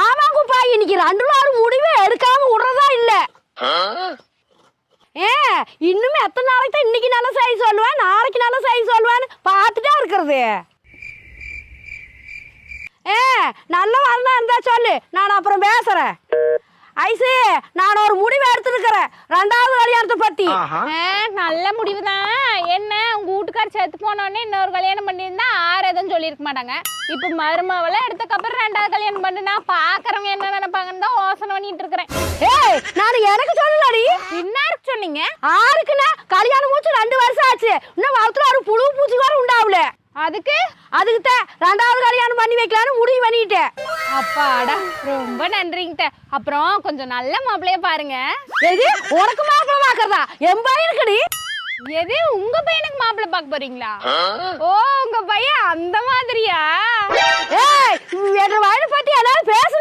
ஆமா குப்பா, இன்னைக்கு 2 நாள் முடிவே எடுக்காம விடுறதா இல்ல. இன்னும் எத்தனை நாளைக்கு தான் இன்னைக்கு நல்ல செய்தி சொல்லுவேன், நாளைக்கு நல்ல செய்தி சொல்லுவேன்னு பார்த்துட்டா இருக்கிறது. நல்ல வரலாம் இருந்தா சொல்லு, நான் அப்புறம் பேசுறேன். ஐசு, நான் ஒரு முடிவு எடுத்துருக்கிறேன் 2வது கல்யாணத்தை பத்தி. நல்ல முடிவு தான். என்ன உங்க வீட்டுக்கார செத்து போனோடனே இன்னொரு கல்யாணம் பண்ணியிருந்தா எதுவும் சொல்லியிருக்க மாட்டாங்க. இப்ப மருமவெல்லாம் எடுத்தக்கப்புறம் 2வது கல்யாணம் பண்ணுனா பாக்குறவங்க என்ன நினைப்பாங்கன்னு தான் யோசனை பண்ணிட்டு இருக்கிறேன். நான் எனக்கு சொல்லலடி. இன்னாருக்கு சொன்னீங்க? ஆருக்குன்னா கல்யாணம் முடிச்சு 2 வருஷம் ஆச்சு, இன்னும் வளத்துல ஒரு புழு பூச்சி கூட உண்டாவல. அதுக்கு தான் 2வது கல்யாணம் பண்ணி வைக்கலான்னு முடிவு பண்ணிட்டேன். அப்பாடா, ரொம்ப நன்றிங்கிட்ட. அப்புறம் கொஞ்சம் நல்ல மாப்பிள்ளைய பாருங்க. எது உனக்கு மாப்பிள்ளை பாக்குறதா? என் பையனுக்குடி. எது உங்க பையனுக்கு மாப்பிள்ளை பார்க்க போறீங்களா? ஓ, உங்க பையன் அந்த மாதிரியா? என் வயலை பத்தி எல்லாரும் பேச